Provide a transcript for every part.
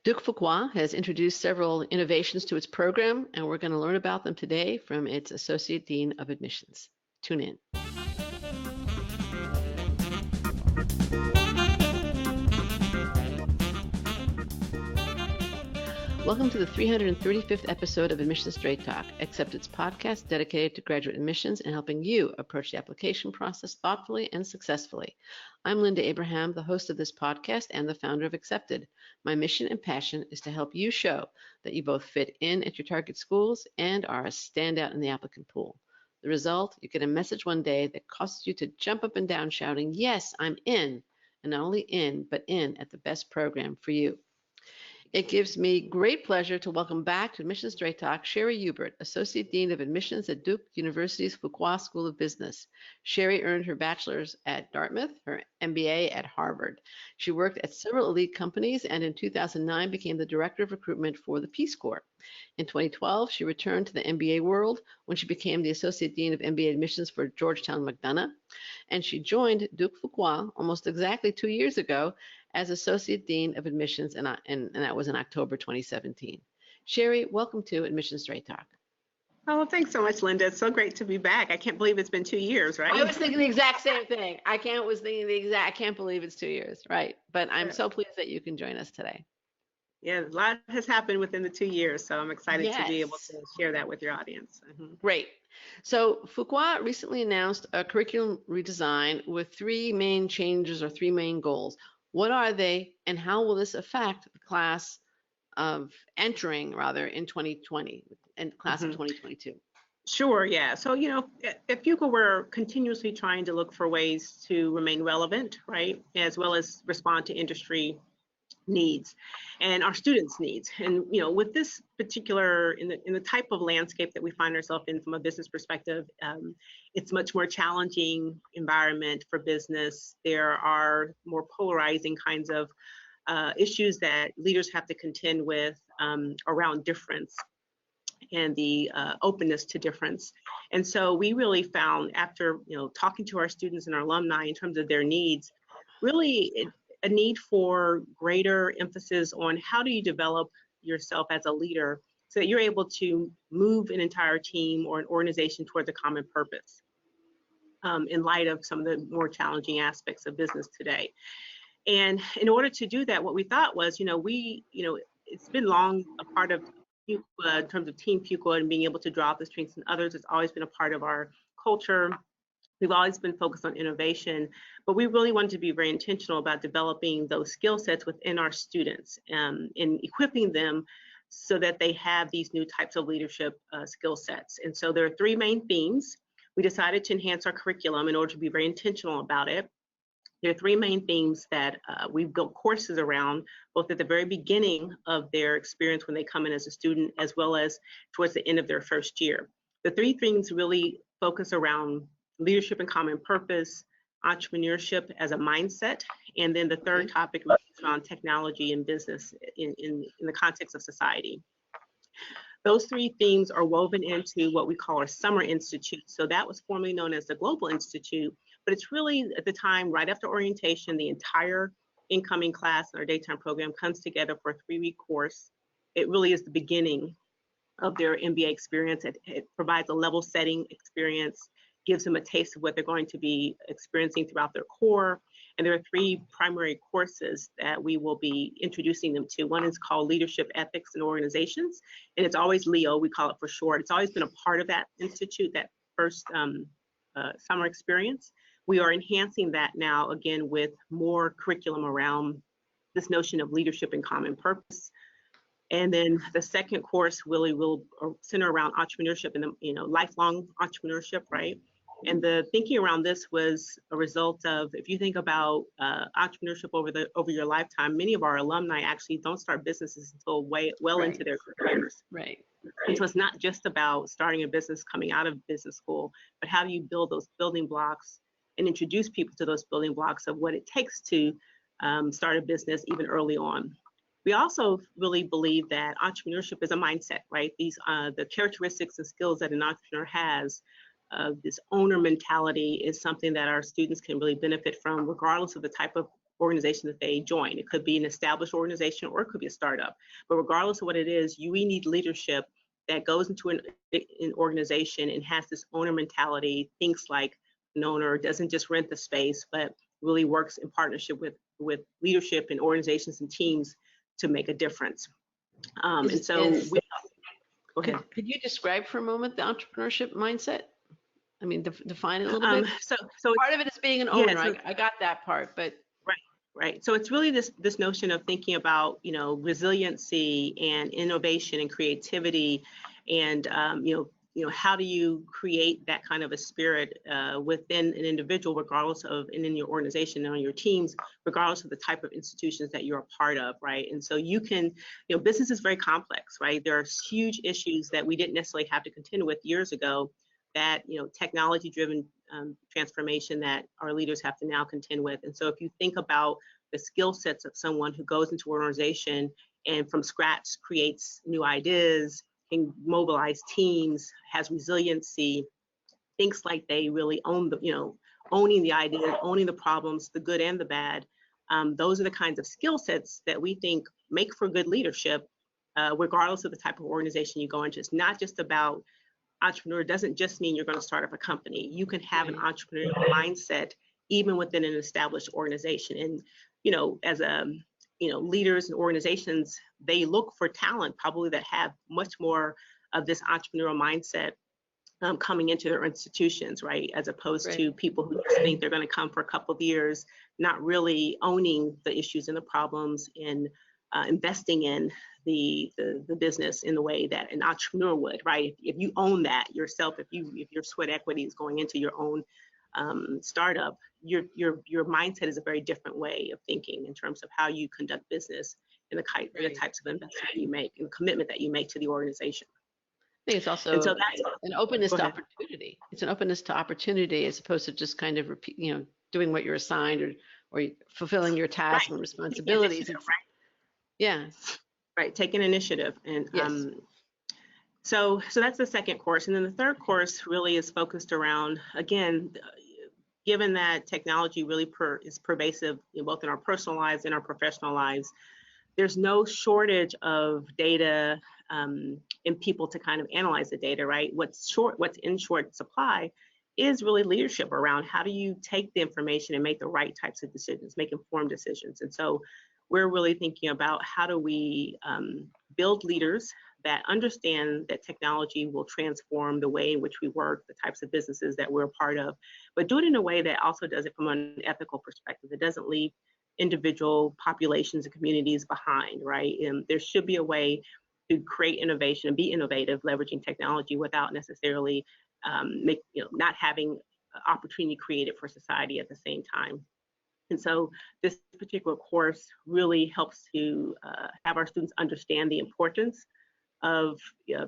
Duke Fuqua has introduced several innovations to its program, and we're going to learn about them today from its Associate Dean of Admissions. Tune in. Welcome to the 335th episode of Admissions Straight Talk, Accepted's podcast dedicated to graduate admissions and helping you approach the application process thoughtfully and successfully. I'm Linda Abraham, the host of this podcast and the founder of Accepted. My mission and passion is to help you show that you both fit in at your target schools and are a standout in the applicant pool. The result, you get a message one day that causes you to jump up and down shouting, "Yes, I'm in," and not only in, but in at the best program for you. It gives me great pleasure to welcome back to Admissions Straight Talk, Shari Hubert, Associate Dean of Admissions at Duke University's Fuqua School of Business. Shari earned her bachelor's at Dartmouth, her MBA at Harvard. She worked at several elite companies and in 2009 became the Director of Recruitment for the Peace Corps. In 2012, she returned to the MBA world when she became the Associate Dean of MBA Admissions for Georgetown McDonough, and she joined Duke Fuqua almost exactly 2 years ago as Associate Dean of Admissions, and that was in October 2017. Shari, welcome to Admissions Straight Talk. Oh, thanks so much, Linda. It's so great to be back. I can't believe it's been 2 years, right? I was thinking the exact same thing. I can't believe it's 2 years, right? But I'm so pleased that you can join us today. Yeah, a lot has happened within the 2 years, so I'm excited to be able to share that with your audience. Great. So Fuqua recently announced a curriculum redesign with three main changes or three main goals. What are they, and how will this affect the class of entering, in 2020, and class of 2022? Sure, yeah. So, at Fuqua, we're continuously trying to look for ways to remain relevant, right, as well as respond to industry needs and our students' needs. And with this particular in the type of landscape that we find ourselves in from a business perspective, it's much more challenging environment for business. There are more polarizing kinds of issues that leaders have to contend with around difference and the openness to difference. And so we really found, after talking to our students and our alumni in terms of their needs, really a need for greater emphasis on how do you develop yourself as a leader so that you're able to move an entire team or an organization towards a common purpose in light of some of the more challenging aspects of business today. And in order to do that, what we thought was, it's been long a part of Fuqua in terms of Team Fuqua and being able to draw out the strengths in others. It's always been a part of our culture. We've always been focused on innovation, but we really wanted to be very intentional about developing those skill sets within our students and equipping them so that they have these new types of leadership skill sets. And so there are three main themes. We decided to enhance our curriculum in order to be very intentional about it. There are three main themes that we've built courses around, both at the very beginning of their experience when they come in as a student, as well as towards the end of their first year. The three themes really focus around leadership and common purpose, entrepreneurship as a mindset, and then the third topic is around technology and business in the context of society. Those three themes are woven into what we call our Summer Institute. So that was formerly known as the Global Institute, but it's really at the time, right after orientation, the entire incoming class in our daytime program comes together for a 3-week course. It really is the beginning of their MBA experience. It provides a level setting experience, gives them a taste of what they're going to be experiencing throughout their core. And there are three primary courses that we will be introducing them to. One is called Leadership, Ethics, and Organizations, and it's always LEO, we call it for short. It's always been a part of that institute, that first summer experience. We are enhancing that now, again, with more curriculum around this notion of leadership and common purpose. And then the second course really will center around entrepreneurship and lifelong entrepreneurship, right? And the thinking around this was a result of, if you think about entrepreneurship over your lifetime, many of our alumni actually don't start businesses until well into their careers. Right. And so it's not just about starting a business coming out of business school, but how do you build those building blocks and introduce people to those building blocks of what it takes to start a business even early on. We also really believe that entrepreneurship is a mindset, right? These the characteristics and skills that an entrepreneur has, this owner mentality, is something that our students can really benefit from, regardless of the type of organization that they join. It could be an established organization or it could be a startup. But regardless of what it is, we need leadership that goes into an organization and has this owner mentality, thinks like an owner, doesn't just rent the space, but really works in partnership with leadership and organizations and teams to make a difference. And so go ahead. Could you describe for a moment the entrepreneurship mindset? I mean, define it a little bit. So part of it is being an owner. Yeah, I got that part, but right. So it's really this notion of thinking about, resiliency and innovation and creativity, and how do you create that kind of a spirit within an individual, regardless of, and in your organization and on your teams, regardless of the type of institutions that you're a part of, right? And so you can, business is very complex, right? There are huge issues that we didn't necessarily have to contend with years ago, that technology-driven transformation that our leaders have to now contend with. And so if you think about the skill sets of someone who goes into an organization and from scratch creates new ideas, can mobilize teams, has resiliency, thinks like they really own owning the idea, owning the problems, the good and the bad. Those are the kinds of skill sets that we think make for good leadership, regardless of the type of organization you go into. It's not just about entrepreneur. Doesn't just mean you're going to start up a company. You can have an entrepreneurial mindset even within an established organization. And as leaders and organizations, they look for talent probably that have much more of this entrepreneurial mindset coming into their institutions, right? As opposed to people who just think they're going to come for a couple of years, not really owning the issues and the problems, and investing in the business in the way that an entrepreneur would, right? If you own that yourself, if your sweat equity is going into your own startup, your mindset is a very different way of thinking in terms of how you conduct business and the types of investment you make and commitment that you make to the organization. I think it's also an openness to opportunity. It's an openness to opportunity as opposed to just kind of doing what you're assigned or fulfilling your tasks and responsibilities. Right, take an initiative. And so that's the second course. And then the third course really is focused around, again, given that technology really is pervasive both in our personal lives and our professional lives, there's no shortage of data and people to kind of analyze the data, right? What's in short supply is really leadership around how do you take the information and make the right types of decisions, make informed decisions. And so we're really thinking about how do we build leaders that understand that technology will transform the way in which we work, the types of businesses that we're a part of, but do it in a way that also does it from an ethical perspective. It doesn't leave individual populations and communities behind, right? And there should be a way to create innovation and be innovative, leveraging technology without necessarily not having opportunity created for society at the same time. And so this particular course really helps to have our students understand the importance of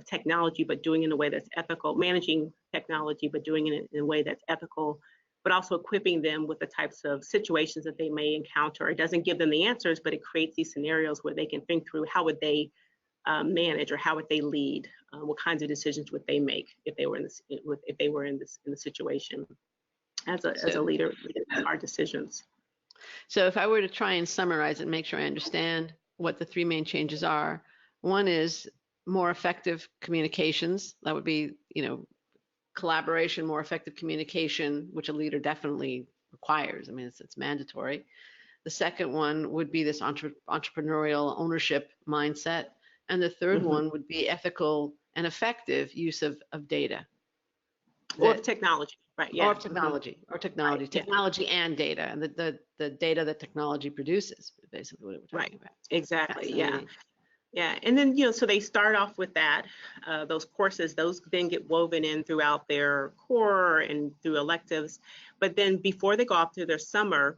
technology, but doing it in a way that's ethical, managing technology, but doing it in a way that's ethical, but also equipping them with the types of situations that they may encounter. It doesn't give them the answers, but it creates these scenarios where they can think through how would they manage or how would they lead, what kinds of decisions would they make if they were in the situation as a leader, our decisions. So if I were to try and summarize it and make sure I understand what the three main changes are, one is more effective communications. That would be, collaboration, more effective communication, which a leader definitely requires. I mean, it's mandatory. The second one would be this entrepreneurial ownership mindset. And the third one would be ethical and effective use of data. Or technology, right? Yeah. Or technology, right. Technology and data, and the data that technology produces, basically what we're talking about. Exactly, yeah. And then, so they start off with that, those courses, those then get woven in throughout their core and through electives. But then before they go off to their summer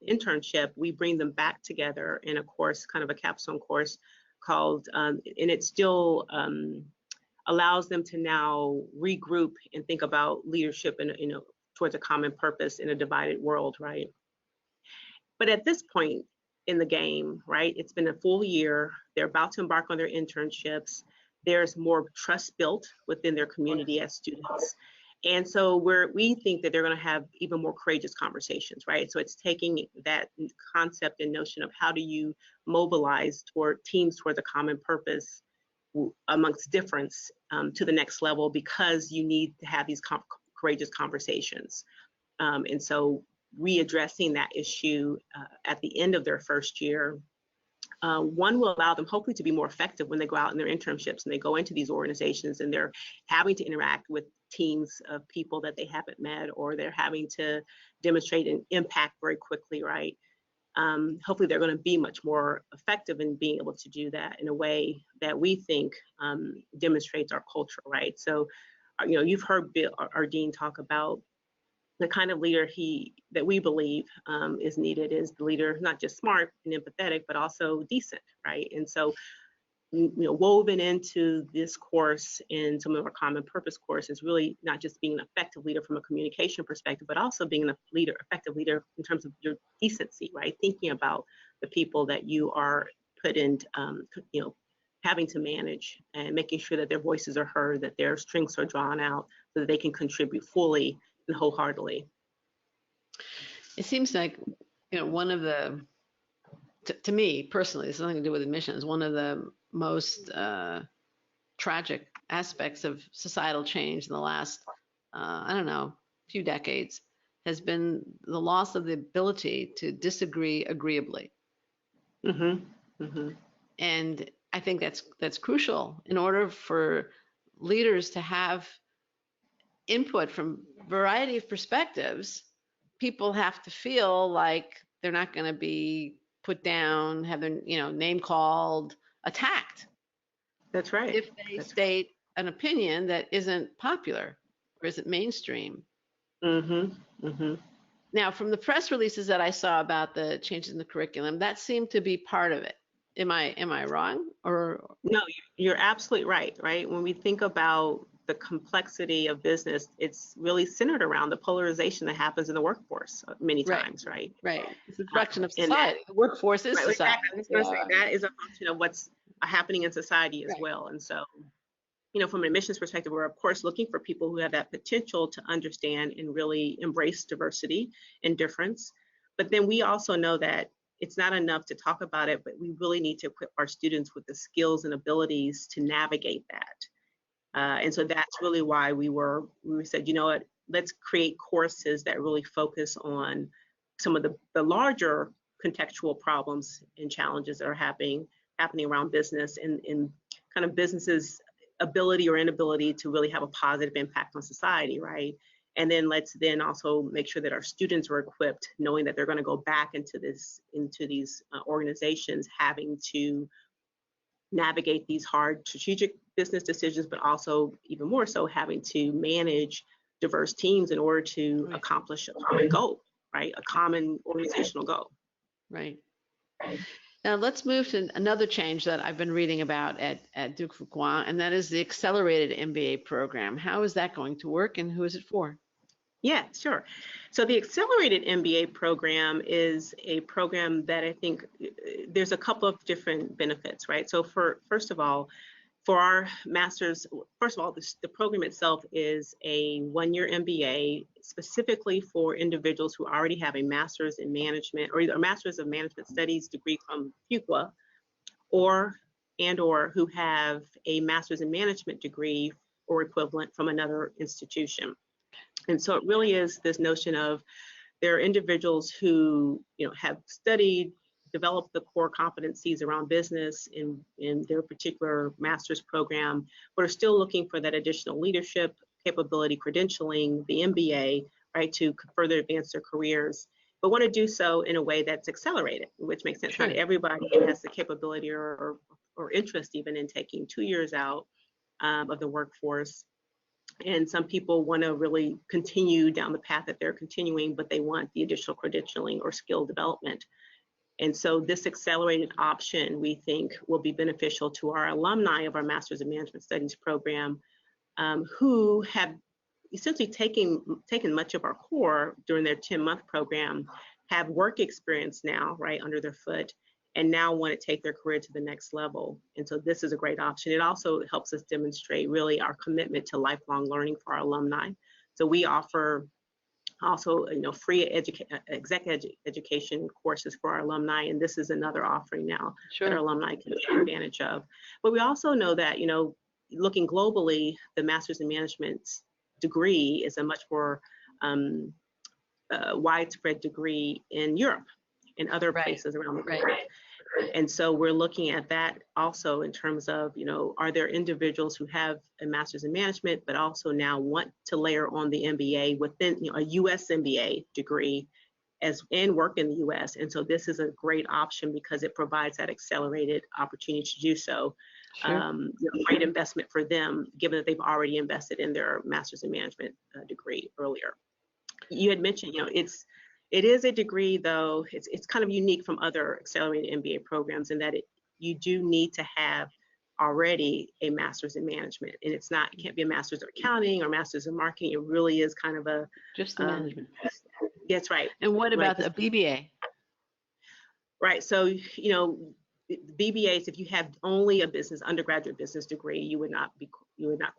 internship, we bring them back together in a course, kind of a capstone course called, and it still allows them to now regroup and think about leadership and, towards a common purpose in a divided world, right? But at this point in the game, right, it's been a full year. They're about to embark on their internships. There's more trust built within their community as students. And so we think that they're going to have even more courageous conversations, right? So it's taking that concept and notion of how do you mobilize toward teams towards a common purpose amongst difference to the next level, because you need to have these courageous conversations. And so readdressing that issue at the end of their first year, one will allow them hopefully to be more effective when they go out in their internships and they go into these organizations and they're having to interact with teams of people that they haven't met, or they're having to demonstrate an impact very quickly, right? Hopefully they're going to be much more effective in being able to do that in a way that we think demonstrates our culture, right? So, you've heard our dean talk about the kind of leader that we believe is needed is the leader, not just smart and empathetic, but also decent, right? And so, woven into this course and some of our common purpose course is really not just being an effective leader from a communication perspective, but also being an effective leader in terms of your decency, right? Thinking about the people that you are put in, having to manage, and making sure that their voices are heard, that their strengths are drawn out so that they can contribute fully and wholeheartedly. It seems like, one of the, to me personally, this has nothing to do with admissions, one of the most tragic aspects of societal change in the last, few decades has been the loss of the ability to disagree agreeably. Mm-hmm. Mm-hmm. And I think that's crucial in order for leaders to have input from a variety of perspectives. People have to feel like they're not going to be put down, have their name called, attacked. That's right. If they state an opinion that isn't popular or isn't mainstream. Mm-hmm. Mm-hmm. Now, from the press releases that I saw about the changes in the curriculum, that seemed to be part of it. Am I wrong? Or no, you're absolutely right. Right. When we think about the complexity of business, it's really centered around the polarization that happens in the workforce many times, right? Right. It's a direction of society. The workforce is society. Exactly. That is a function of what's happening in society as well. And so, from an admissions perspective, we're of course looking for people who have that potential to understand and really embrace diversity and difference. But then we also know that it's not enough to talk about it, but we really need to equip our students with the skills and abilities to navigate that. And so that's really why we said, what, let's create courses that really focus on some of the larger contextual problems and challenges that are happening around business and kind of businesses' ability or inability to really have a positive impact on society, right? And then let's also make sure that our students are equipped, knowing that they're going to go back into these organizations, having to navigate these hard strategic business decisions, but also even more so having to manage diverse teams in order to accomplish a common goal, right? A common organizational goal. Right. Now let's move to another change that I've been reading about at Duke Fuqua, and that is the accelerated MBA program. How is that going to work, and who is it for? Yeah, sure. So the Accelerated MBA program is a program that I think there's a couple of different benefits, right? So first of all, for our master's, the program itself is a one-year MBA specifically for individuals who already have a master's in management or either a master's of management studies degree from Fuqua or who have a master's in management degree or equivalent from another institution. And so it really is this notion of there are individuals who, have studied, developed the core competencies around business in their particular master's program, but are still looking for that additional leadership capability, credentialing, the MBA, right, to further advance their careers, but want to do so in a way that's accelerated, which makes sense. Sure. Not everybody has the capability or interest even in taking 2 years out of the workforce. And some people want to really continue down the path that they're continuing, but they want the additional credentialing or skill development. And so this accelerated option, we think, will be beneficial to our alumni of our Master's in Management Studies program, who have essentially taken much of our core during their 10-month program, have work experience now, right, under their foot, and now want to take their career to the next level. And so this is a great option. It also helps us demonstrate really our commitment to lifelong learning for our alumni. So we offer also, free education courses for our alumni, and this is another offering now that our alumni can take advantage of. But we also know that, looking globally, the Master's in Management degree is a much more widespread degree in Europe and other places around the world. And so we're looking at that also in terms of, are there individuals who have a Master's in Management, but also now want to layer on the MBA within, a US MBA degree and work in the US. And so this is a great option because it provides that accelerated opportunity to do so. Great investment for them, given that they've already invested in their Master's in Management degree earlier. You had mentioned, it is a degree, though, it's kind of unique from other accelerated MBA programs in that you do need to have already a Master's in Management. And it can't be a Master's of Accounting or Master's in Marketing. It really is kind of just the management. That's right. And what about the BBA? Right. So, BBAs, if you have only a undergraduate business degree, you would not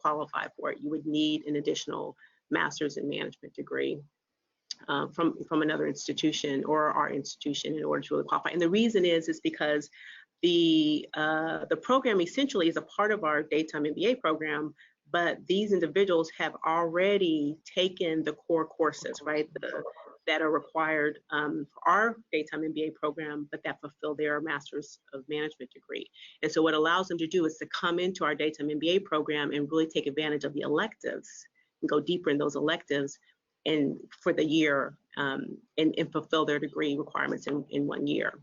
qualify for it. You would need an additional Master's in Management degree from another institution or our institution in order to really qualify. And the reason is because the program essentially is a part of our daytime MBA program, but these individuals have already taken the core courses, right, that are required for our daytime MBA program, but that fulfill their Master's of Management degree. And so what allows them to do is to come into our daytime MBA program and really take advantage of the electives and go deeper in those electives and for the year and fulfill their degree requirements in 1 year.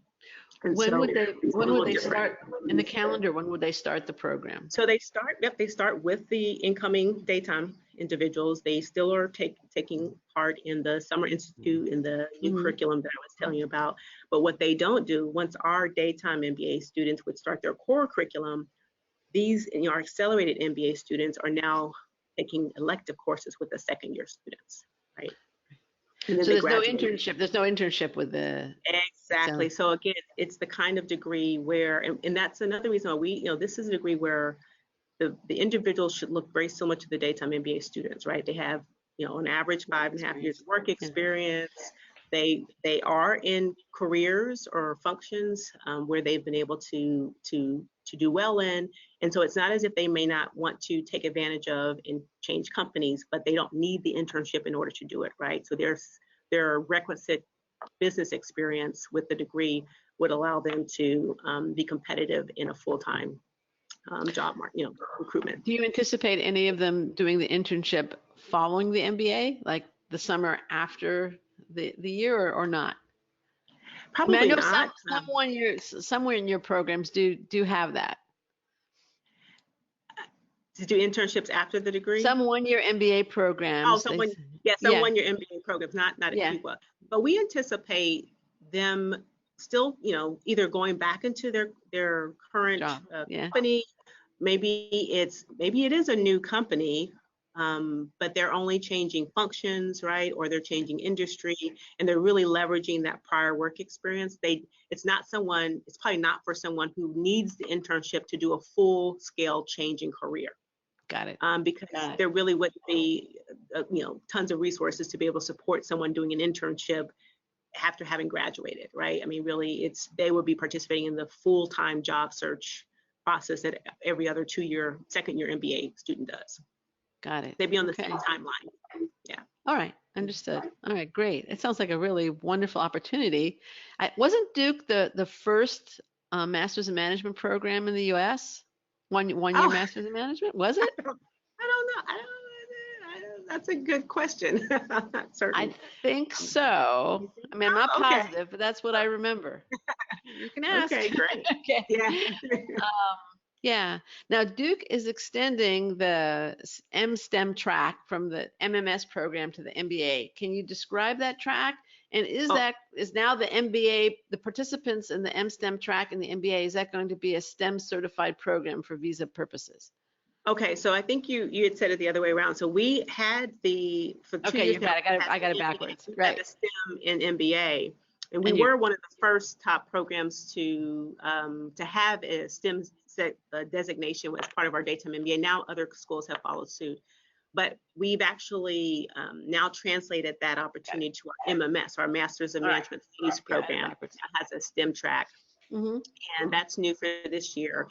And when would they start in the calendar? When would they start the program? So they start with the incoming daytime individuals. They still are taking part in the Summer Institute in the new curriculum that I was telling you about. But what they don't do, once our daytime MBA students would start their core curriculum, these our accelerated MBA students are now taking elective courses with the second year students, right? So there's no internship. There's no internship with the. Exactly. So again, it's the kind of degree where, and that's another reason why this is a degree where the individuals should look very similar to the daytime MBA students, right? They have, on average 5.5 years work experience. They are in careers or functions where they've been able to do well in. And so it's not as if they may not want to take advantage of and change companies, but they don't need the internship in order to do it, right? So their requisite business experience with the degree would allow them to be competitive in a full-time job market, recruitment. Do you anticipate any of them doing the internship following the MBA, like the summer after the year, or not? Probably I know not. somewhere in your programs do have that. To do internships after the degree? Some 1-year MBA programs. Oh, some 1-year MBA programs, not at Fuqua. But we anticipate them still, either going back into their current company. Maybe it is a new company, but they're only changing functions, right? Or they're changing industry, and they're really leveraging that prior work experience. It's probably not for someone who needs the internship to do a full-scale change in career. Got it. Because there really wouldn't be, tons of resources to be able to support someone doing an internship after having graduated, right? I mean, really, they would be participating in the full-time job search process that every other second-year MBA student does. Got it. They'd be on the same timeline. Yeah. All right. Understood. All right. Great. It sounds like a really wonderful opportunity. Wasn't Duke the first Master's in Management program in the U.S.? One year Master's in Management, was it? I don't know. That's a good question. I'm not certain. I think so. I mean, I'm not positive, but that's what I remember. You can ask. Okay, great. Okay. Yeah. Yeah. Now, Duke is extending the MSTeM track from the MMS program to the MBA. Can you describe that track? And is now the MBA, the participants in the MSTeM track in the MBA, is that going to be a STEM certified program for visa purposes? Okay, so I think you had said it the other way around. So we had for 2 years. Okay, I got it backwards. Right. The STEM in MBA, and we were one of the first top programs to have a STEM designation as part of our daytime MBA. Now other schools have followed suit. but we've actually now translated that opportunity to our MMS, our Masters of Management Studies program, that has a STEM track, and that's new for this year.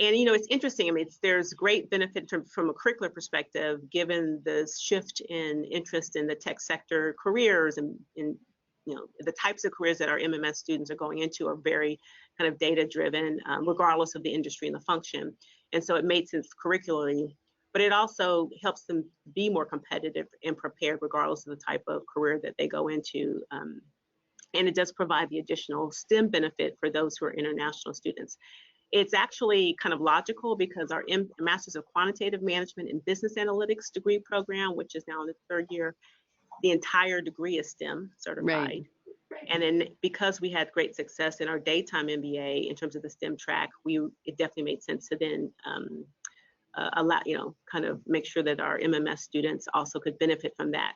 And, you know, it's interesting. I mean, there's great benefit from a curricular perspective, given the shift in interest in the tech sector careers and you know, the types of careers that our MMS students are going into are very kind of data driven, regardless of the industry and the function. And so it made sense curricularly, but it also helps them be more competitive and prepared regardless of the type of career that they go into. And it does provide the additional STEM benefit for those who are international students. It's actually kind of logical because our Masters of Quantitative Management and Business Analytics degree program, which is now in the 3rd year, the entire degree is STEM certified. Right. And then because we had great success in our daytime MBA in terms of the STEM track, it definitely made sense to then kind of make sure that our MMS students also could benefit from that.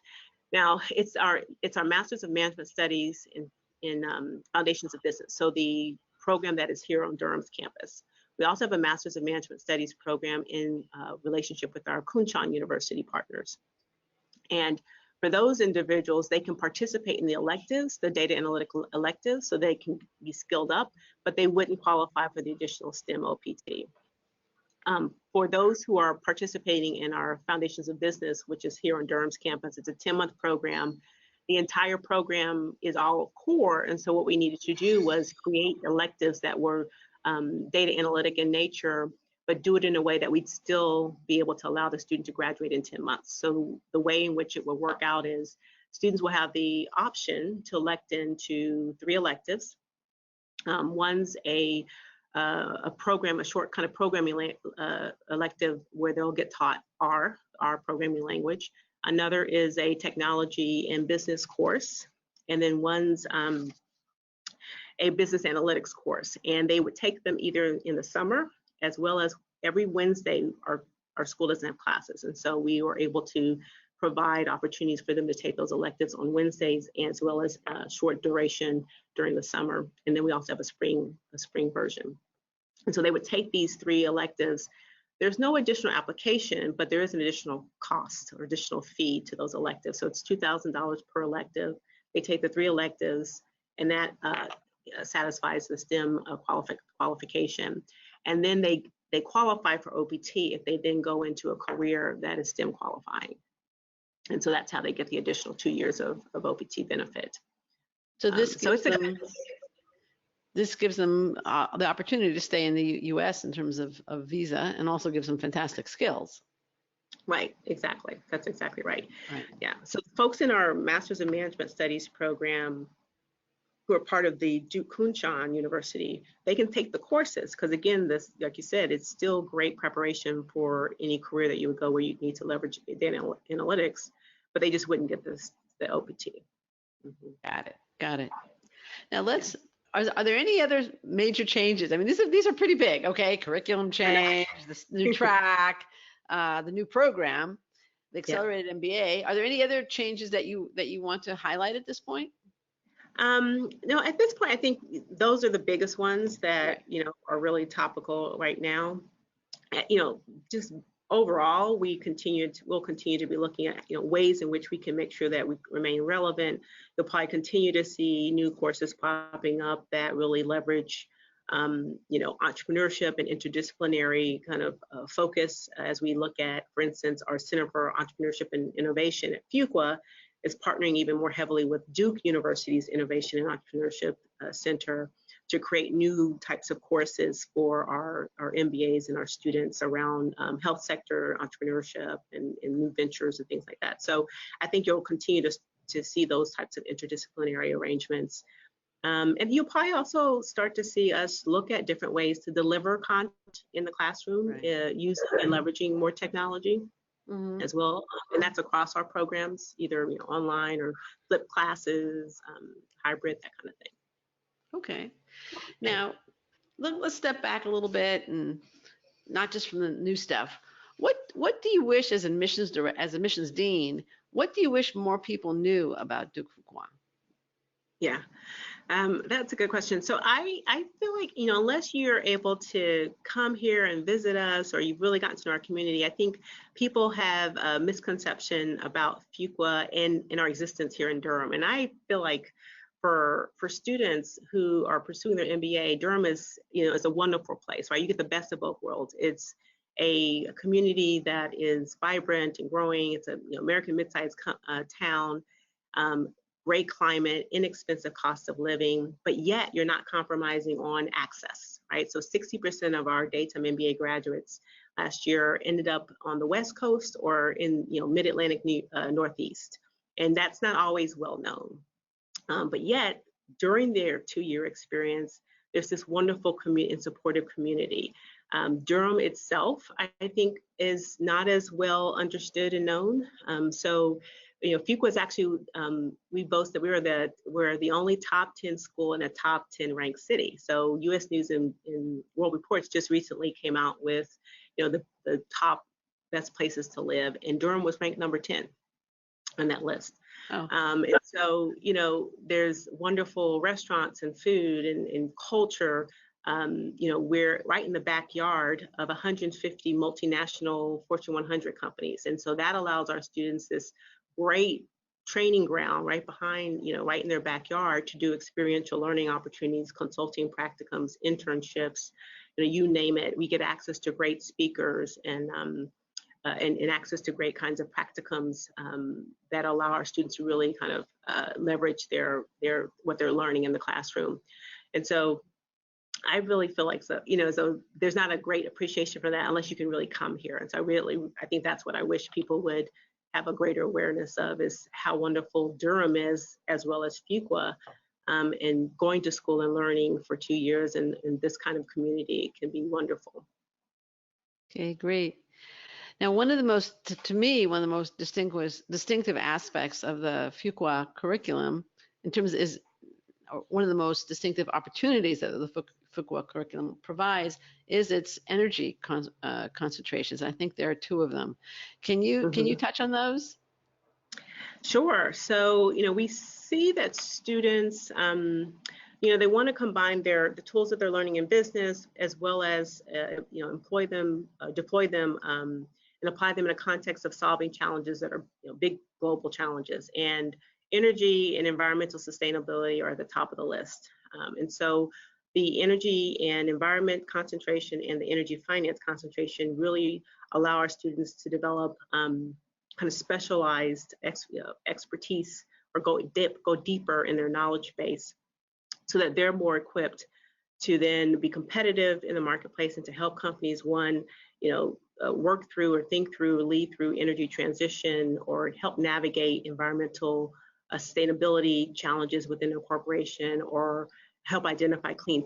Now, it's our Masters of Management Studies in Foundations of Business. So the program that is here on Durham's campus. We also have a Masters of Management Studies program in relationship with our Kunshan University partners. And for those individuals, they can participate in the electives, the data analytical electives, so they can be skilled up, but they wouldn't qualify for the additional STEM OPT. For those who are participating in our Foundations of Business, which is here on Durham's campus, it's a 10-month program. The entire program is all core, and so what we needed to do was create electives that were data analytic in nature, but do it in a way that we'd still be able to allow the student to graduate in 10 months. So the way in which it will work out is students will have the option to elect into 3 electives. One's a short kind of programming elective where they'll get taught R, programming language. Another is a technology and business course, and then one's a business analytics course. And they would take them either in the summer, as well as every Wednesday, our school doesn't have classes. And so we were able to provide opportunities for them to take those electives on Wednesdays, as well as short duration during the summer. And then we also have a spring version. And so they would take these 3 electives. There's no additional application, but there is an additional cost or additional fee to those electives. So it's $2,000 per elective. They take the 3 electives, and that satisfies the STEM qualification. And then they qualify for OPT if they then go into a career that is STEM qualifying. And so that's how they get the additional 2 years of OPT benefit. So this gives them the opportunity to stay in the U.S. in terms of visa, and also gives them fantastic skills. Right, exactly. That's exactly right. Yeah. So folks in our Masters of Management Studies program who are part of the Duke Kunshan University, they can take the courses because, again, this, like you said, it's still great preparation for any career that you would go where you need to leverage data analytics, but they just wouldn't get the OPT. Got it. Now are there any other major changes? I mean, these are pretty big. Okay, curriculum change, this new track, the new program, the accelerated MBA. Are there any other changes that you want to highlight at this point? No, at this point, I think those are the biggest ones that, are really topical right now. Just overall, we'll continue to be looking at, ways in which we can make sure that we remain relevant. You'll probably continue to see new courses popping up that really leverage, entrepreneurship and interdisciplinary kind of focus as we look at, for instance, our Center for Entrepreneurship and Innovation at Fuqua is partnering even more heavily with Duke University's Innovation and Entrepreneurship Center to create new types of courses for our MBAs and our students around health sector entrepreneurship and new ventures and things like that. So I think you'll continue to see those types of interdisciplinary arrangements. And you'll probably also start to see us look at different ways to deliver content in the classroom, using and leveraging more technology. As well, and that's across our programs, either online or flipped classes, hybrid, that kind of thing. Okay. Now, let's step back a little bit, and not just from the new stuff. What do you wish as admissions dean? What do you wish more people knew about Duke Fuqua? Yeah. That's a good question. So I feel like, unless you're able to come here and visit us or you've really gotten to know our community, I think people have a misconception about Fuqua and our existence here in Durham. And I feel like for students who are pursuing their MBA, Durham is a wonderful place, right? You get the best of both worlds. It's a community that is vibrant and growing. It's a American mid-sized town. Great climate, inexpensive cost of living, but yet you're not compromising on access, right? So 60% of our daytime MBA graduates last year ended up on the West Coast or in Mid-Atlantic Northeast, and that's not always well known. But yet, during their 2-year experience, there's this wonderful community and supportive community. Durham itself, I think, is not as well understood and known. So Fuqua is actually, we boast that we're the only top 10 school in a top 10 ranked city. So U.S. News and World Reports just recently came out with, the top best places to live, and Durham was ranked number 10 on that list. Oh. And so, there's wonderful restaurants and food and culture. We're right in the backyard of 150 multinational Fortune 100 companies. And so that allows our students this great training ground right behind, right in their backyard to do experiential learning opportunities, consulting practicums, internships, you name it. We get access to great speakers and access to great kinds of practicums that allow our students to really kind of leverage their what they're learning in the classroom. And so I really feel like so there's not a great appreciation for that unless you can really come here. And so I think that's what I wish people would have a greater awareness of, is how wonderful Durham is, as well as Fuqua, and going to school and learning for 2 years in this kind of community can be wonderful. Okay, great. Now, one of the most distinctive aspects of the Fuqua curriculum, in terms is one of the most distinctive opportunities that the Fuqua curriculum provides, is its energy concentrations. I think there are 2 of them. Can you touch on those? Sure. So, we see that students, they want to combine the tools that they're learning in business, as well as, employ them, deploy them, and apply them in a context of solving challenges that are, big global challenges. And energy and environmental sustainability are at the top of the list. And so the energy and environment concentration and the energy finance concentration really allow our students to develop kind of specialized expertise, or go deeper in their knowledge base, so that they're more equipped to then be competitive in the marketplace and to help companies, work through or think through or lead through energy transition, or help navigate environmental sustainability challenges within a corporation, or help identify clean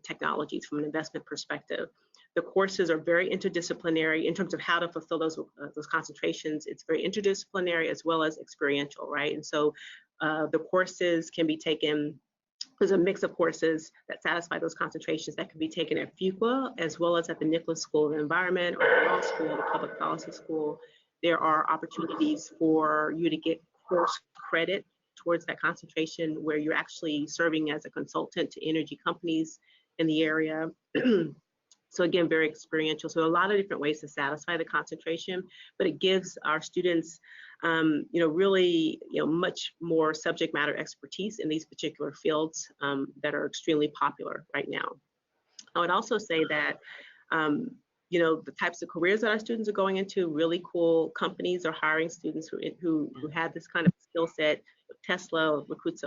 technologies from an investment perspective. The courses are very interdisciplinary in terms of how to fulfill those concentrations. It's very interdisciplinary as well as experiential, right? And so the courses can be taken. There's a mix of courses that satisfy those concentrations that can be taken at Fuqua, as well as at the Nicholas School of Environment, or the Law School, the Public Policy School. There are opportunities for you to get course credit towards that concentration, where you're actually serving as a consultant to energy companies in the area. So again, very experiential. So a lot of different ways to satisfy the concentration, but it gives our students, really, much more subject matter expertise in these particular fields that are extremely popular right now. I would also say that, the types of careers that our students are going into, really cool companies are hiring students who have this kind of skill set. Tesla recruits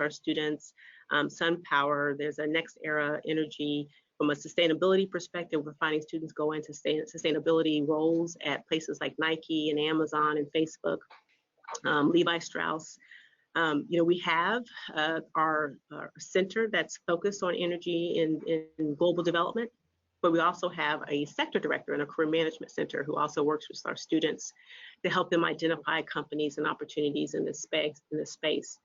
our students. SunPower, there's a Next Era Energy. From a sustainability perspective, we're finding students go into sustainability roles at places like Nike and Amazon and Facebook, Levi Strauss. We have our center that's focused on energy in global development, but we also have a sector director and a career management center who also works with our students to help them identify companies and opportunities in this space.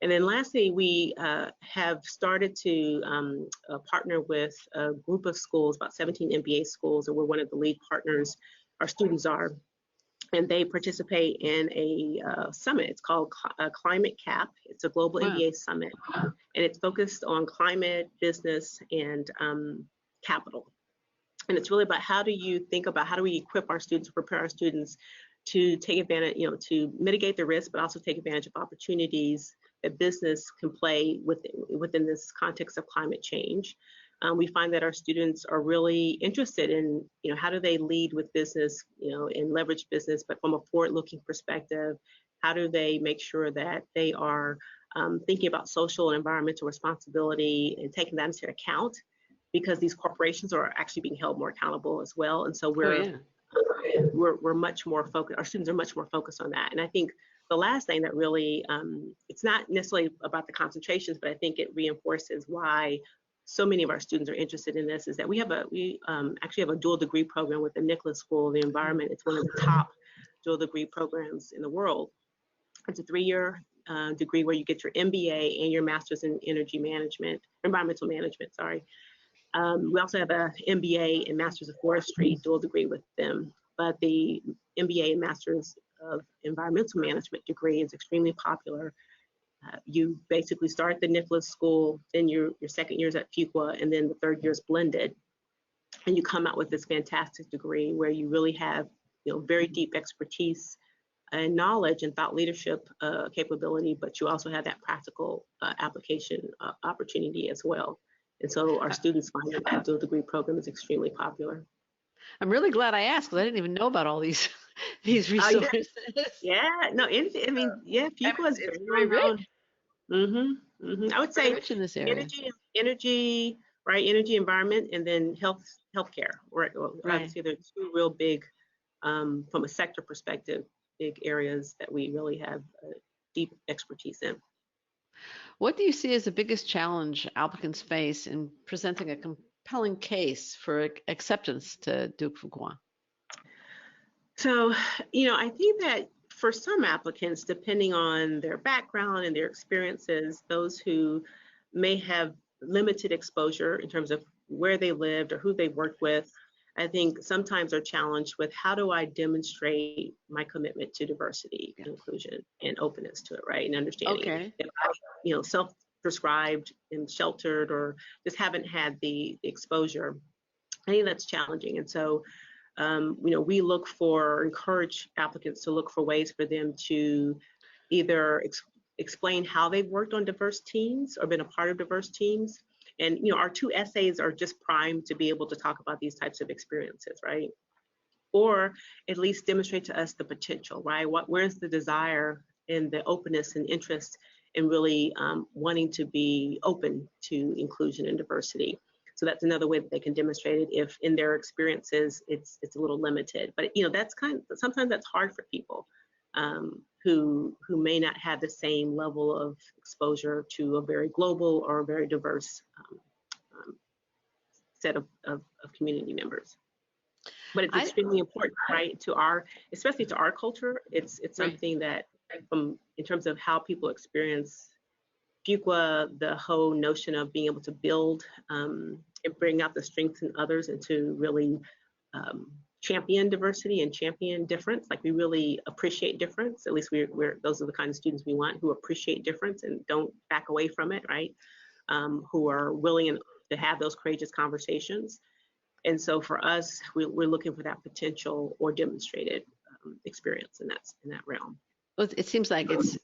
And then lastly, we have started to partner with a group of schools, about 17 MBA schools, and we're one of the lead partners, our students are, and they participate in a summit. It's called Climate Cap. It's a global Wow. MBA summit, and it's focused on climate, business, and capital. And it's really about how do we equip our students, prepare our students to take advantage, to mitigate the risk, but also take advantage of opportunities that business can play within this context of climate change. We find that our students are really interested in, how do they lead with business, and leverage business, but from a forward-looking perspective. How do they make sure that they are thinking about social and environmental responsibility and taking that into account, because these corporations are actually being held more accountable as well. And so we're much more focused, our students are much more focused on that. And I think the last thing that really, it's not necessarily about the concentrations, but I think it reinforces why so many of our students are interested in this, is that we actually have a dual degree program with the Nicholas School of the Environment. It's one of the top dual degree programs in the world. It's a 3-year degree where you get your MBA and your master's in environmental management, sorry. We also have an MBA and Master's of Forestry dual degree with them, but the MBA and Master's of Environmental Management degree is extremely popular. You basically start the Nicholas School, then your second year is at Fuqua, and then the third year is blended. And you come out with this fantastic degree where you really have, very deep expertise and knowledge and thought leadership capability, but you also have that practical application opportunity as well. And so our students find that that dual degree program is extremely popular. I'm really glad I asked, because I didn't even know about all these resources. Fuqua is very rich. I would say rich in this area. Energy, right? Energy, environment, and then healthcare. Right. I would say they're two real big, from a sector perspective, big areas that we really have deep expertise in. What do you see as the biggest challenge applicants face in presenting a compelling case for acceptance to Duke Fuqua? So, I think that for some applicants, depending on their background and their experiences, those who may have limited exposure in terms of where they lived or who they worked with, I think sometimes are challenged with, how do I demonstrate my commitment to diversity, inclusion, and openness to it, right? And understanding. Okay. If I, self-prescribed and sheltered, or just haven't had the exposure, I think that's challenging. And so, we encourage applicants to look for ways for them to either explain how they've worked on diverse teams or been a part of diverse teams. And, our 2 essays are just primed to be able to talk about these types of experiences, right? Or at least demonstrate to us the potential, right? Where's the desire and the openness and interest in really wanting to be open to inclusion and diversity. So that's another way that they can demonstrate it, if in their experiences it's a little limited. But that's sometimes that's hard for people who may not have the same level of exposure to a very global or a very diverse set of community members. But it's extremely important, right, especially to our culture. It's something that, in terms of how people experience Fuqua, the whole notion of being able to build and bring out the strengths in others, and to really champion diversity and champion difference. Like, we really appreciate difference. At least those are the kind of students we want, who appreciate difference and don't back away from it, right? Who are willing to have those courageous conversations. And so for us, we're looking for that potential or demonstrated experience in that realm. Well, it seems like it's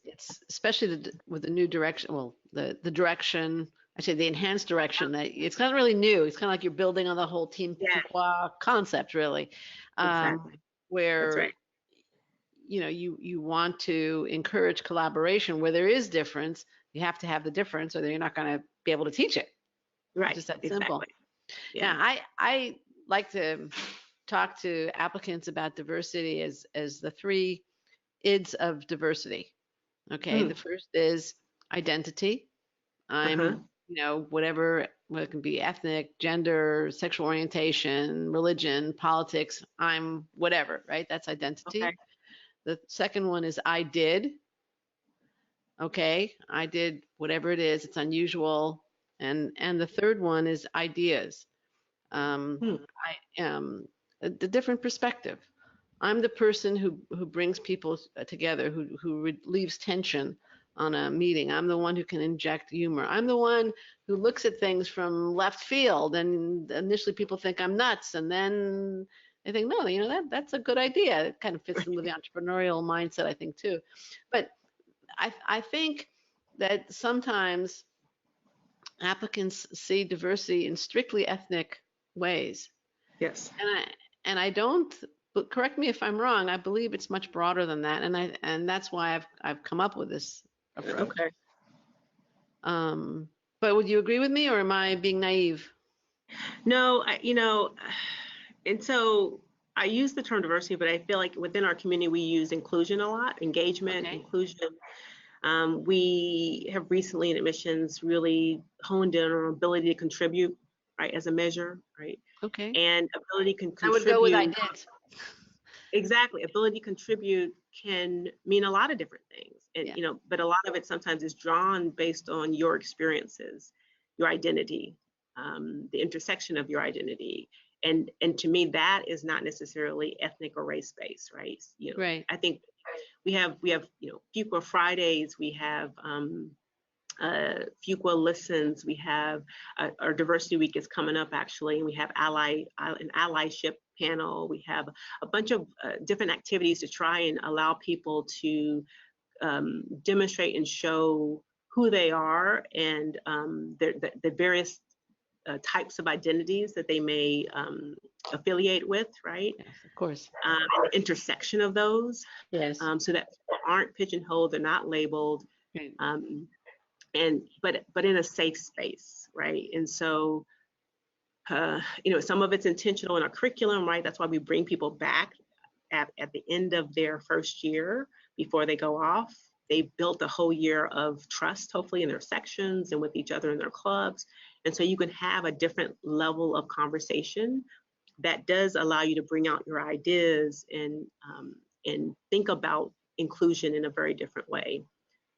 especially with the new direction. Well, the direction, I say the enhanced direction. That it's not really new. It's kind of like you're building on the whole Team Fuqua concept, really. Exactly. Where That's right. you want to encourage collaboration where there is difference. You have to have the difference, or you're not going to be able to teach it. Right. Just that exactly. simple. Yeah. I like to talk to applicants about diversity as the 3 IDs of diversity. Okay. The first is identity. I'm, whatever, it can be ethnic, gender, sexual orientation, religion, politics, I'm whatever, right? That's identity. Okay. The second one is I did. Okay. I did whatever it is. It's unusual. And the third one is ideas. The different perspective. I'm the person who brings people together, who relieves tension on a meeting. I'm the one who can inject humor. I'm the one who looks at things from left field, and initially people think I'm nuts, and then I think, no, that's a good idea. It kind of fits in with the entrepreneurial mindset, I think, too. But I think that sometimes applicants see diversity in strictly ethnic ways. Yes. And I don't, but correct me if I'm wrong, I believe it's much broader than that. And that's why I've come up with this approach. Okay. But would you agree with me, or am I being naive? No, and so I use the term diversity, but I feel like within our community, we use inclusion a lot, engagement, Okay. inclusion. We have recently in admissions really honed in on our ability to contribute, right, as a measure, right? Okay. And ability can I would contribute. go with I did. Exactly. Ability to contribute can mean a lot of different things. And, Yeah. But a lot of it sometimes is drawn based on your experiences, your identity, the intersection of your identity. And to me, that is not necessarily ethnic or race based, right? Right. I think we have Fuqua Fridays, we have Fuqua Listens, we have our Diversity Week is coming up actually, and we have an allyship panel. We have a bunch of different activities to try and allow people to demonstrate and show who they are and the various types of identities that they may affiliate with, right? Yes, of course. The intersection of those. Yes. So that people aren't pigeonholed, they're not labeled, Right. but in a safe space, right? And so, some of it's intentional in our curriculum, right? That's why we bring people back at the end of their first year before they go off. They've built a whole year of trust, hopefully, in their sections and with each other in their clubs. And so you can have a different level of conversation that does allow you to bring out your ideas and think about inclusion in a very different way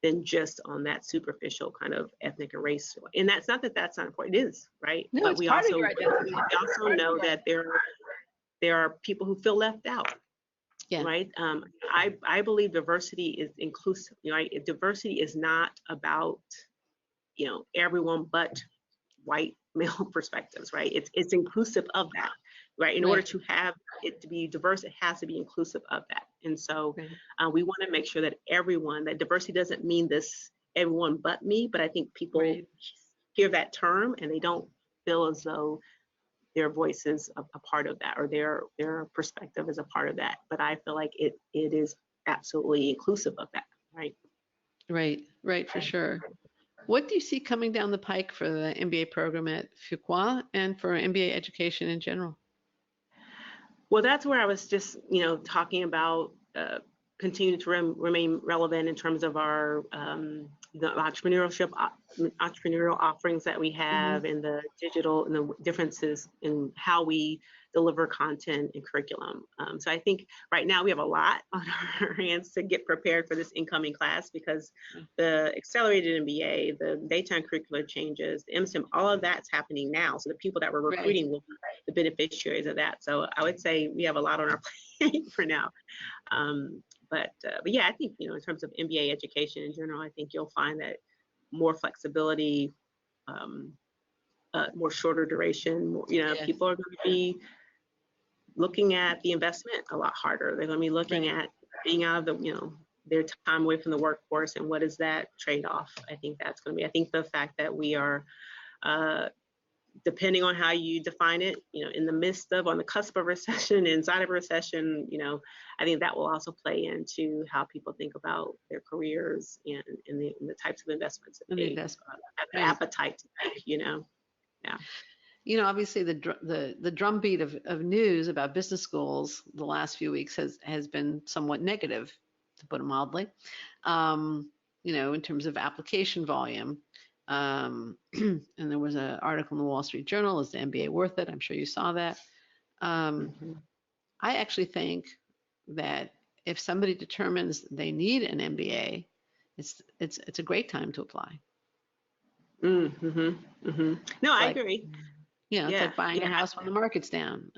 than just on that superficial kind of ethnic and race. And that's not that that's not important. It is, right? No, But it's we part of also your identity. know that there are people who feel left out. Yeah. Right. I believe diversity is inclusive. Right. Diversity is not about, everyone but white male perspectives. Right. It's inclusive of that. Right. In order to have it to be diverse, it has to be inclusive of that. And so we want to make sure that that diversity doesn't mean this everyone but me, but I think people hear that term and they don't feel as though their voice is a part of that, or their perspective is a part of that. But I feel like it is absolutely inclusive of that, right? Right, for sure. What do you see coming down the pike for the MBA program at Fuqua and for MBA education in general? Well, that's where I was just, talking about continuing to remain relevant in terms of our the entrepreneurial offerings that we have, and the digital and the differences in how we deliver content and curriculum. So I think right now we have a lot on our hands to get prepared for this incoming class, because the accelerated MBA, the daytime curricular changes, the MSTeM, all of that's happening now. So the people that we're recruiting will be the beneficiaries of that. So I would say we have a lot on our plate for now. But yeah, I think, in terms of MBA education in general, I think you'll find that more flexibility, more shorter duration, more, people are going to be looking at the investment a lot harder. They're going to be looking at being out of the, their time away from the workforce, and what is that trade-off? I think that's going to be, I think the fact that we are, depending on how you define it, in the midst of, on the cusp of recession, inside of a recession, I think that will also play into how people think about their careers and the types of investments that they have the appetite to make, Yeah. Obviously the drumbeat of news about business schools the last few weeks has been somewhat negative, to put it mildly, in terms of application volume. And there was an article in the Wall Street Journal, is the MBA worth it? I'm sure you saw that. I actually think that if somebody determines they need an MBA, it's a great time to apply. No, I agree. It's like buying a house when the market's down.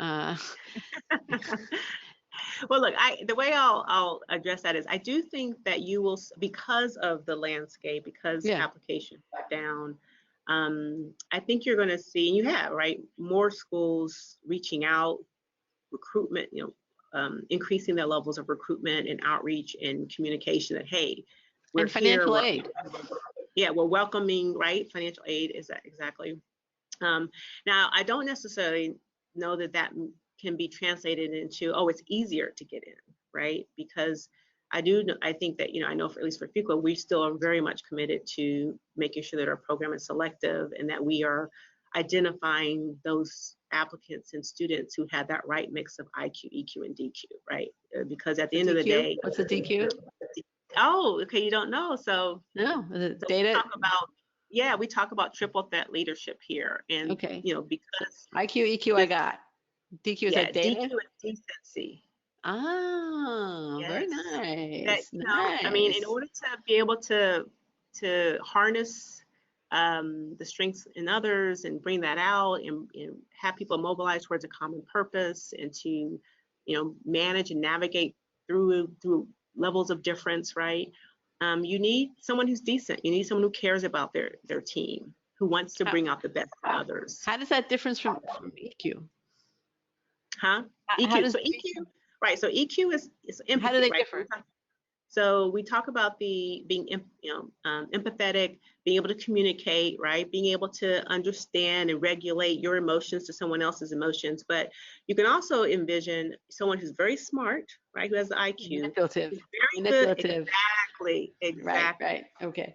Well, look, the way I'll address that is I do think that you will, because of the landscape, because Yeah. applications are down, I think you're going to see, and you have, right, more schools reaching out, recruitment, increasing their levels of recruitment and outreach and communication that, hey, we're And here. financial aid. Yeah, we're welcoming, right? Financial aid is that exactly. Now, I don't necessarily know that that can be translated into, oh, it's easier to get in, right? Because I think that, I know at least for Fuqua, we still are very much committed to making sure that our program is selective and that we are identifying those applicants and students who have that right mix of IQ, EQ, and DQ, right? Because at the end of the day. What's the DQ? Oh, okay, you don't know. So, no, the so data. we talk about triple threat leadership here. And, okay. Because IQ, EQ, I got. DQ is that data? DQ is decency. Ah, Yes. very nice. That, nice. I mean, in order to be able to harness the strengths in others and bring that out and have people mobilize towards a common purpose and to, manage and navigate through levels of difference, right? You need someone who's decent. You need someone who cares about their team, who wants to bring out the best in others. How does that difference from EQ? Huh? EQ. So EQ, right? So EQ is empathy. How do they right? differ? So we talk about being empathetic, being able to communicate, right? Being able to understand and regulate your emotions to someone else's emotions. But you can also envision someone who's very smart, right? Who has the IQ. Manipulative. Very good. Exactly. Right. Okay.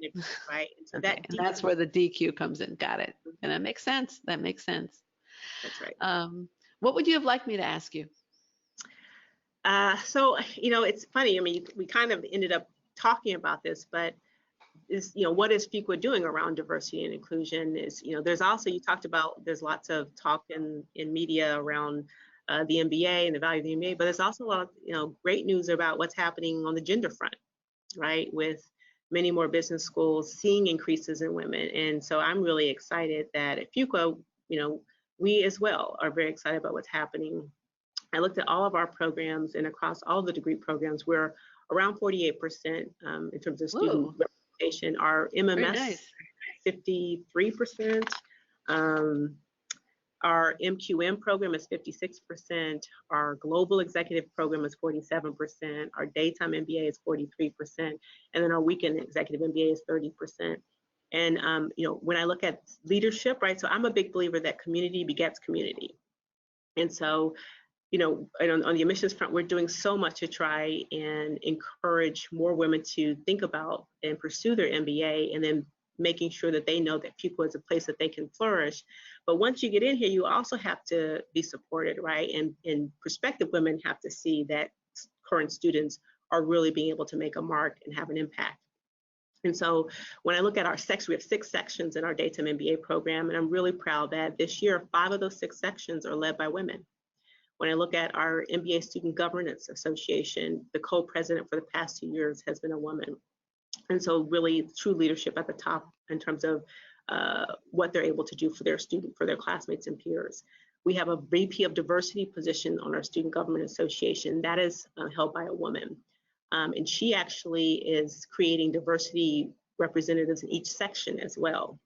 Right. So okay. And that's where the DQ comes in. Got it. And that makes sense. That's right. What would you have liked me to ask you? So, it's funny. I mean, we kind of ended up talking about this, but what is Fuqua doing around diversity and inclusion? There's also, you talked about, there's lots of talk in media around the MBA and the value of the MBA, but there's also a lot of, great news about what's happening on the gender front, right? With many more business schools seeing increases in women. And so I'm really excited that at Fuqua, we as well are very excited about what's happening. I looked at all of our programs, and across all the degree programs, we're around 48% in terms of student representation. Our MMS, 53%. Our MQM program is 56%. Our global executive program is 47%. Our daytime MBA is 43%. And then our weekend executive MBA is 30%. And, when I look at leadership, right, so I'm a big believer that community begets community. And so, on the admissions front, we're doing so much to try and encourage more women to think about and pursue their MBA, and then making sure that they know that Fuqua is a place that they can flourish. But once you get in here, you also have to be supported, right? And prospective women have to see that current students are really being able to make a mark and have an impact. And so when I look at our sections, we have 6 sections in our daytime MBA program, and I'm really proud that this year, 5 of those 6 sections are led by women. When I look at our MBA Student Governance Association, the co-president for the past 2 years has been a woman. And so really true leadership at the top in terms of what they're able to do for their classmates and peers. We have a VP of diversity position on our Student Government Association that is held by a woman. And she actually is creating diversity representatives in each section as well.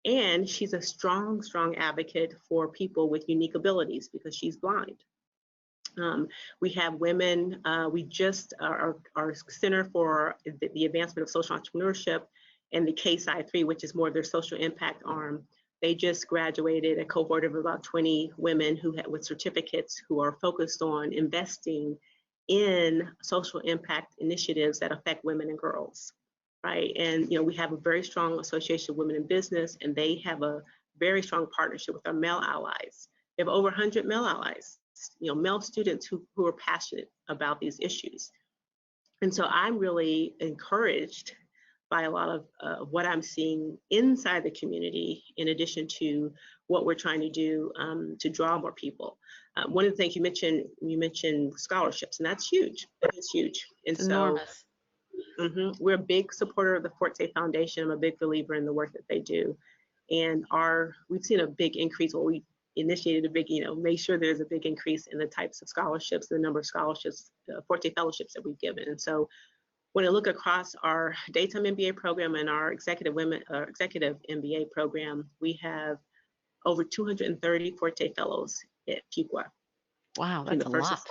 And she's a strong, strong advocate for people with unique abilities because she's blind. We have women, we just, our Center for the Advancement of Social Entrepreneurship and the KSI 3, which is more of their social impact arm, they just graduated a cohort of about 20 women with certificates who are focused on investing in social impact initiatives that affect women and girls, right? And, we have a very strong association of women in business, and they have a very strong partnership with our male allies. We have over 100 male allies, male students who are passionate about these issues. And so I'm really encouraged by a lot of what I'm seeing inside the community, in addition to what we're trying to do to draw more people. One of the things you mentioned scholarships, and that's huge. That is huge. And it's enormous. We're a big supporter of the Forte Foundation. I'm a big believer in the work that they do. And we've seen a big increase. Well, initiated a big, made sure there's a big increase in the types of scholarships, the number of scholarships, Forte fellowships that we've given. And so when I look across our daytime MBA program and our executive MBA program, we have over 230 Forte fellows at Fuqua. Wow, that's a lot.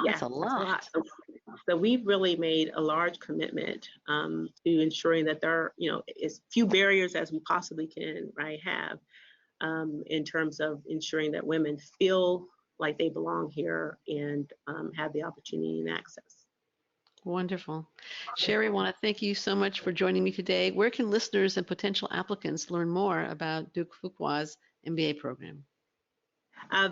That's a lot. So we've really made a large commitment to ensuring that there are, as few barriers as we possibly can, right, have in terms of ensuring that women feel like they belong here and have the opportunity and access. Wonderful. Shari, I want to thank you so much for joining me today. Where can listeners and potential applicants learn more about Duke Fuqua's MBA program?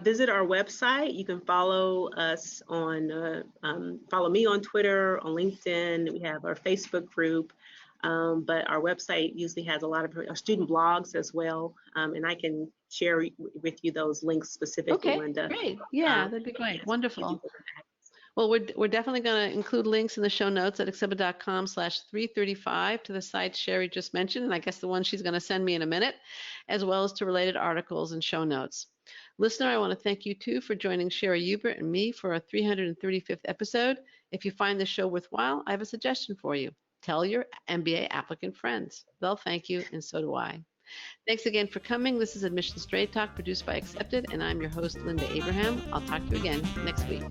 Visit our website. You can follow us follow me on Twitter, on LinkedIn. We have our Facebook group, but our website usually has a lot of our student blogs as well. And I can share with you those links specifically, okay, Linda. Great. Yeah, that'd be great. Wonderful. Well, we're definitely going to include links in the show notes at accepted.com/335 to the sites Shari just mentioned, and I guess the one she's going to send me in a minute, as well as to related articles and show notes. Listener, I want to thank you too for joining Shari Hubert and me for our 335th episode. If you find this show worthwhile, I have a suggestion for you. Tell your MBA applicant friends. They'll thank you, and so do I. Thanks again for coming. This is Admission Straight Talk produced by Accepted, and I'm your host, Linda Abraham. I'll talk to you again next week.